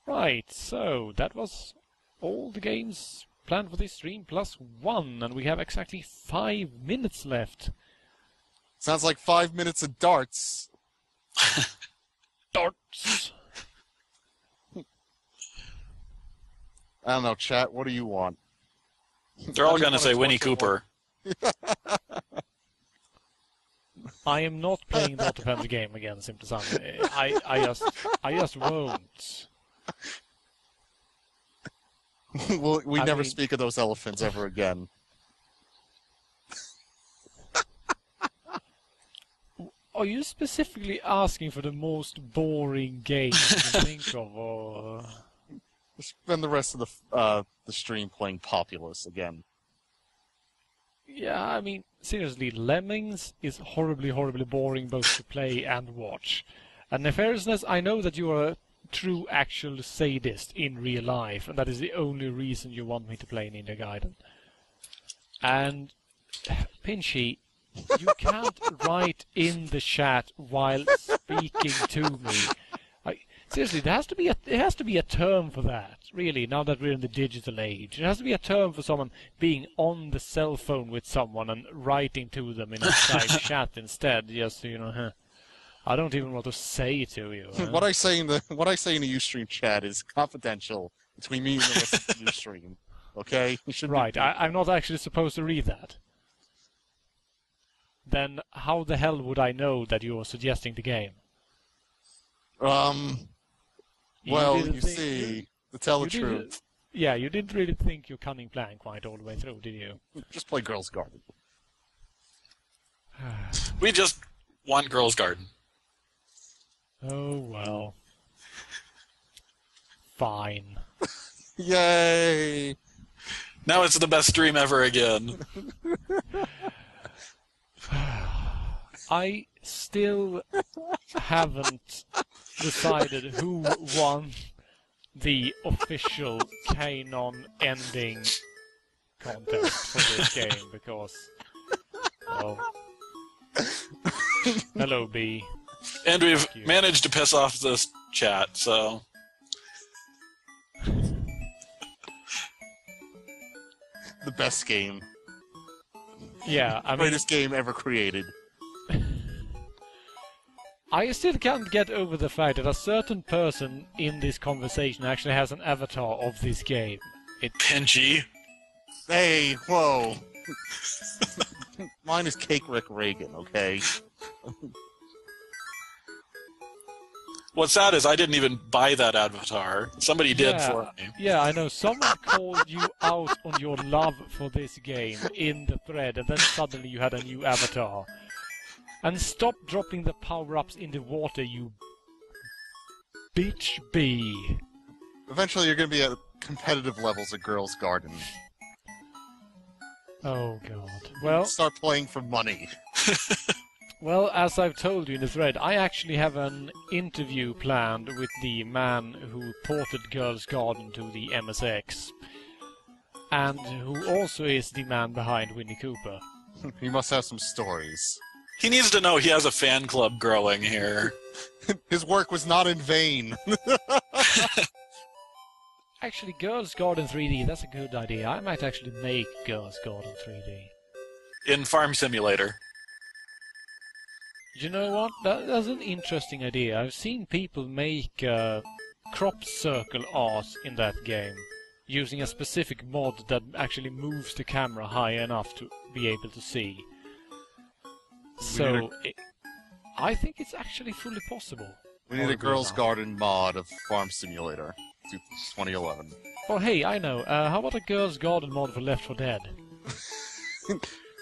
Right, so that was all the games planned for this stream plus one, and we have exactly 5 minutes left. Sounds like 5 minutes of darts. Darts! I don't know, chat, what do you want? They're all going to say Winnie Cooper. I am not playing the offensive game again, Simple Sam. I just won't. We never speak of those elephants ever again. Are you specifically asking for the most boring game you can think of, or...? Spend the rest of the stream playing Populous again. Yeah, I mean, seriously, Lemmings is horribly, horribly boring both to play and watch. And in fairness, I know that you are a true actual sadist in real life, and that is the only reason you want me to play Ninja Gaiden. And, Pinchy, you can't write in the chat while speaking to me. Seriously, there has to be a term for that, really, now that we're in the digital age. There has to be a term for someone being on the cell phone with someone and writing to them in a side chat instead, just so you know, I don't even want to say it to you. What I say in the Ustream chat is confidential between me and the rest of the Ustream. Okay? Right, I'm not actually supposed to read that. Then how the hell would I know that you're suggesting the game? Well, you see, to tell the truth. Yeah, you didn't really think your cunning plan quite all the way through, did you? Just play Girls' Garden. We just want Girls' Garden. Oh, well. Fine. Yay! Now it's the best stream ever again. I still haven't decided who won the official Canon ending contest for this game, because, well, hello, B. And we've managed to piss off this chat, so... The best game. Yeah, I mean... Greatest game ever created. I still can't get over the fact that a certain person in this conversation actually has an avatar of this game. Pinchy. Hey, whoa. Mine is Cake Rick Reagan, okay? What's sad is I didn't even buy that avatar. Somebody did for me. Yeah, I know. Someone called you out on your love for this game in the thread, and then suddenly you had a new avatar. And stop dropping the power-ups in the water, you bitch bee. Eventually you're going to be at competitive levels at Girls' Garden. Oh, God. Well... Start playing for money. Well, as I've told you in the thread, I actually have an interview planned with the man who ported Girls' Garden to the MSX. And who also is the man behind Winnie Cooper. He must have some stories. He needs to know he has a fan club growing here. His work was not in vain. Actually, Girls' Garden 3D, that's a good idea. I might actually make Girls' Garden 3D. In Farm Simulator. You know what? That's an interesting idea. I've seen people make crop circle art in that game, using a specific mod that actually moves the camera high enough to be able to see. So, I think it's actually fully possible. We need a Girls' Garden mod of Farm Simulator 2011. Oh, hey, I know. How about a Girls' Garden mod for Left 4 Dead?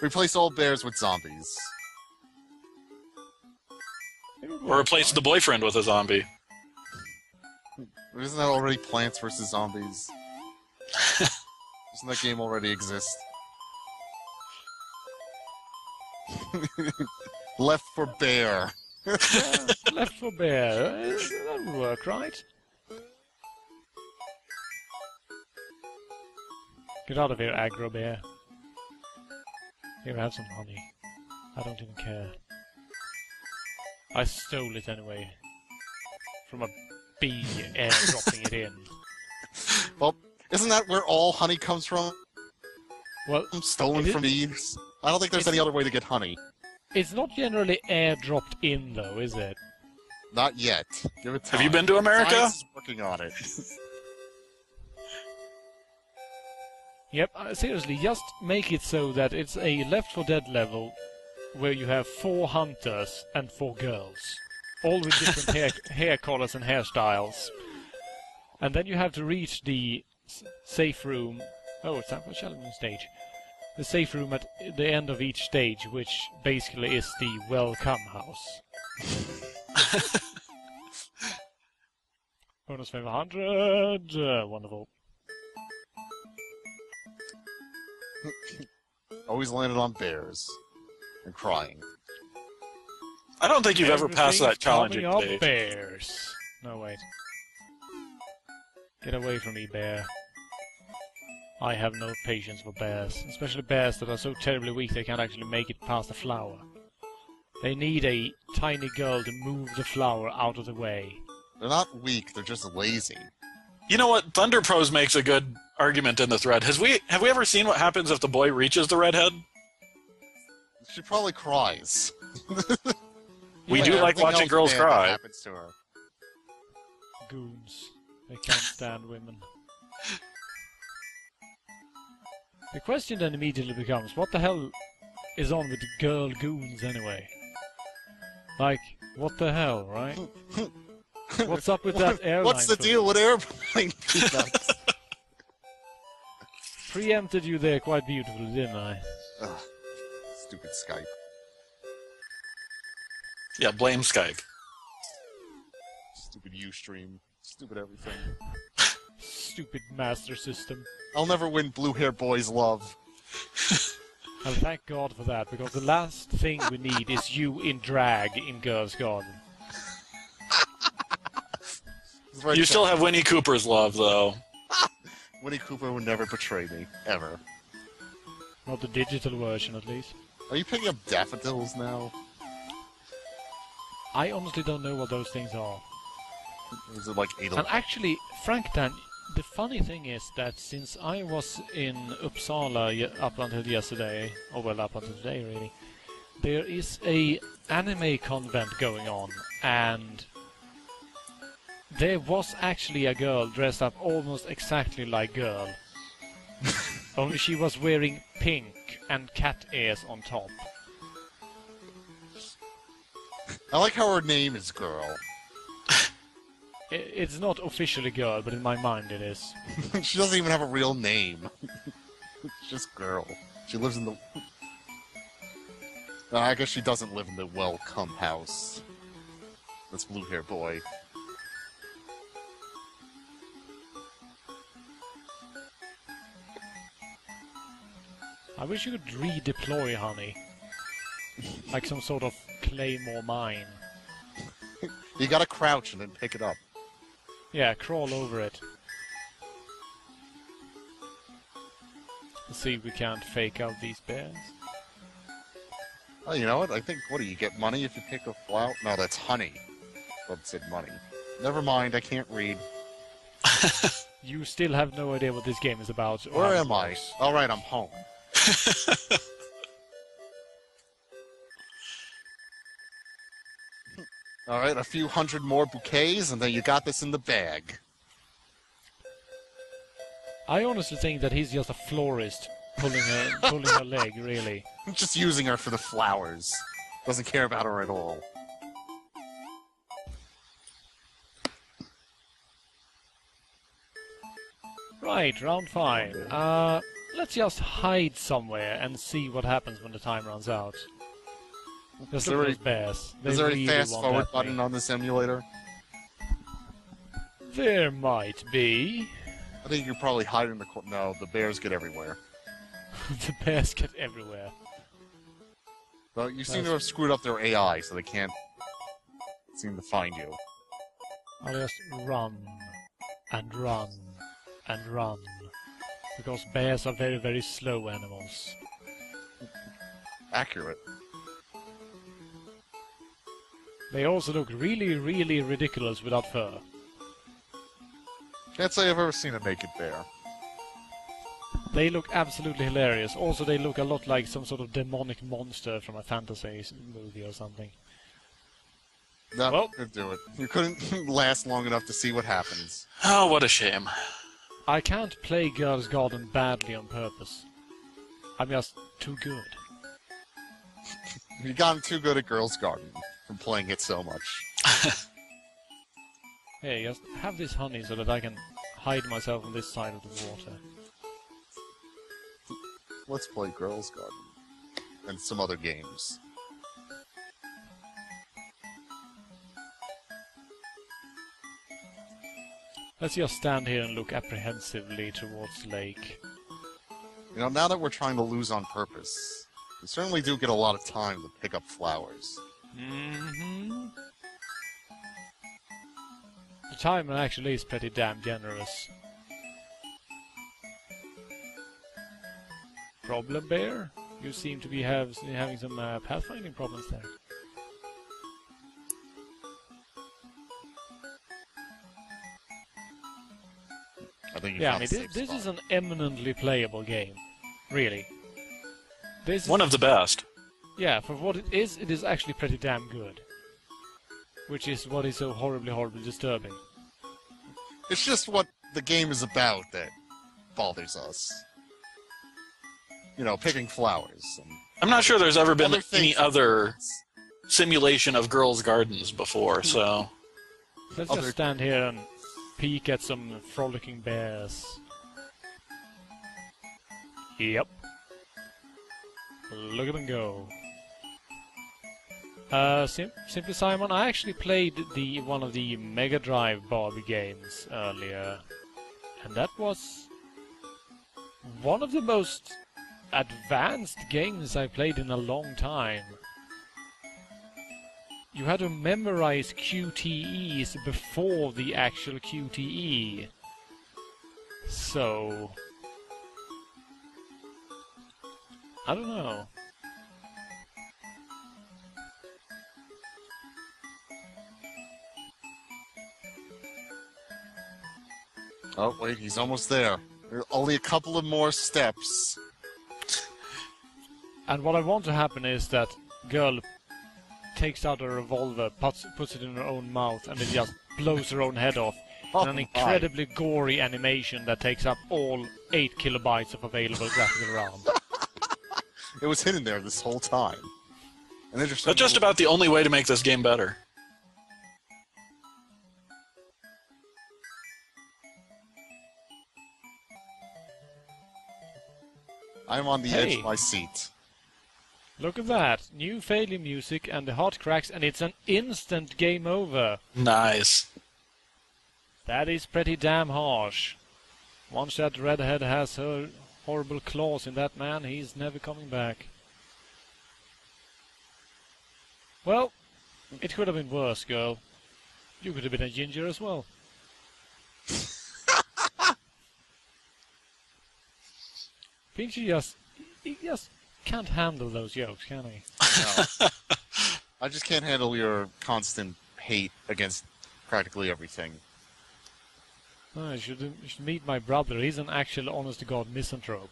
Replace old bears with zombies. Or replace the boyfriend with a zombie. Isn't that already Plants vs. Zombies? Doesn't that game already exist? Left 4 Bear. Yeah, Left 4 Bear. That would work, right? Get out of here, aggro bear. Here, have some honey. I don't even care. I stole it anyway. From a be airdropping it in. Well, isn't that where all honey comes from? Well, Stolen from bees? I don't think there's any other way to get honey. it's not generally airdropped in, though, is it? Not yet. Give it time. Have you been to America? Science is working on it. Yep, seriously, just make it so that it's a Left 4 Dead level where you have 4 hunters and 4 girls. All with different hair colors and hairstyles. And then you have to reach the safe room. Oh, it's time for a challenging stage. The safe room at the end of each stage, which basically is the welcome house. Bonus 500! Wonderful. Always landed on bears. And crying. I don't think you've ever passed that challenging coming up stage. Bears. No, wait. Get away from me, bear. I have no patience for bears. Especially bears that are so terribly weak they can't actually make it past the flower. They need a tiny girl to move the flower out of the way. They're not weak, they're just lazy. You know what? Thunder Pros makes a good argument in the thread. Have we ever seen what happens if the boy reaches the redhead? She probably cries. We Like do like everything watching else girls bad cry. that happens to her. Goons. They can't stand women. The question then immediately becomes, what the hell is on with the girl goons anyway? Like, what the hell, right? What's up with that airline? What's the deal with airplane peanuts? Preempted you there quite beautifully, didn't I? Ugh, stupid Skype. Yeah, blame Skype. Stupid Ustream. Stupid everything. Stupid master system. I'll never win blue hair boy's love. And thank God for that, because the last thing we need is you in drag in Girls' Garden. You still have Winnie Cooper's love, though. Winnie Cooper would never betray me. Ever. Not the digital version, at least. Are you picking up daffodils now? I honestly don't know what those things are. Is it like And actually, Franktan, the funny thing is that since I was in Uppsala up until yesterday, or well, up until today really, there is a anime convent going on, and there was actually a girl dressed up almost exactly like girl. Only she was wearing pink and cat ears on top. I like how her name is Girl. It's not officially girl, but in my mind it is. She doesn't even have a real name. It's just Girl. She lives in the... I guess she doesn't live in the welcome house. That's blue hair boy. I wish you could redeploy honey. Like some sort of claymore mine. You gotta crouch and then pick it up. Yeah, crawl over it. Let's see if we can't fake out these bears. Oh, you know what? I think, what do you get money if you pick a flower? No, that's honey. Well, it said money. Never mind, I can't read. You still have no idea what this game is about. or Where how it am I? works. Alright, I'm home. Alright, a few hundred more bouquets, and then you got this in the bag. I honestly think that he's just a florist pulling her leg, really. I'm just using her for the flowers. Doesn't care about her at all. Right, round 5. Let's just hide somewhere and see what happens when the time runs out. Just look at those bears. They Is there a really fast want forward that button thing. on this emulator? There might be. I think you could probably hide in the corner. No, the bears get everywhere. The bears get everywhere. Well, you seem to have screwed up their AI, so they can't seem to find you. I'll just run and run and run. Because bears are very, very slow animals. Accurate. They also look really, really ridiculous without fur. Can't say I've ever seen a naked bear. They look absolutely hilarious. Also, they look a lot like some sort of demonic monster from a fantasy movie or something. That Well- could do it. You couldn't last long enough to see what happens. Oh, what a shame. I can't play Girls' Garden badly on purpose. I'm just too good. You've gotten too good at Girls' Garden from playing it so much. Hey, just have this honey so that I can hide myself on this side of the water. Let's play Girls' Garden. And some other games. Let's just stand here and look apprehensively towards the lake. You know, now that we're trying to lose on purpose, we certainly do get a lot of time to pick up flowers. Mm-hmm. The time actually is pretty damn generous. Problem, Bear? You seem to be having some pathfinding problems there. I think you Yeah, I found mean, a safe this spot. is an eminently playable game. Really. This is, One of the best. yeah, for what it is actually pretty damn good. Which is what is so horribly, horribly disturbing. It's just what the game is about that bothers us. You know, picking flowers. And I'm not sure there's ever been other any things. other simulation of girls' gardens before, so... Let's Other- just stand here and peek at some frolicking bears. Yep. Look at them go. Simply Simon, I actually played one of the Mega Drive Barbie games earlier, and that was one of the most advanced games I played in a long time. You had to memorize QTEs before the actual QTE. So... I don't know. Oh, wait, he's almost there. There are only a couple of more steps. And what I want to happen is that girl takes out a revolver, puts it in her own mouth, and then just blows her own head off. Oh, In an incredibly gory animation that takes up all 8 kilobytes of available graphical RAM. It was hidden there this whole time. An interesting That's just about the only way to make this game better. I'm on the edge Hey. of my seat. Look at that. New failure music and the heart cracks, and it's an instant game over. Nice. That is pretty damn harsh. Once that redhead has her horrible claws in that man, he's never coming back. Well, it could have been worse, girl. You could have been a ginger as well. Pinchy he just can't handle those jokes, can he? No. I just can't handle your constant hate against practically everything. Oh, you should meet my brother. He's an actual honest-to-God misanthrope.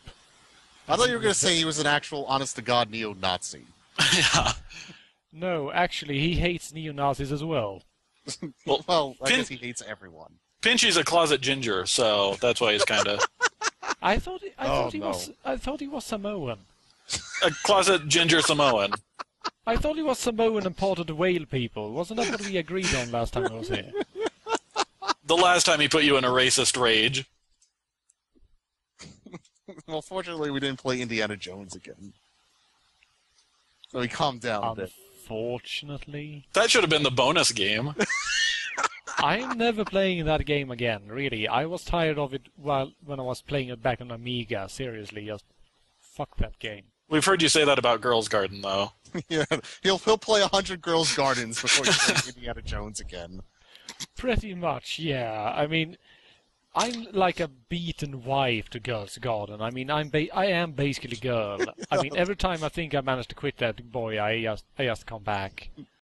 I thought you were going to say he was an actual honest-to-God neo-Nazi. Yeah. No, actually, he hates neo-Nazis as well. Well, I Pin- guess he hates everyone. Pinchy's a closet ginger, so that's why he's kind of I thought he no. was Samoan. a closet ginger Samoan. I thought he was Samoan and part of the whale people. Wasn't that what we agreed on last time I was here? The last time he put you in a racist rage. Well, fortunately, we didn't play Indiana Jones again. So he calmed down a bit. Unfortunately. That should have been the bonus game. I'm never playing that game again, really. I was tired of it when I was playing it back on Amiga. Seriously, just fuck that game. We've heard you say that about Girls' Garden, though. Yeah, he'll play 100 Girls' Gardens before he plays Indiana Jones again. Pretty much, yeah. I mean, I'm like a beaten wife to Girls' Garden. I mean, I am basically girl. I mean, every time I think I managed to quit that boy, I just come back.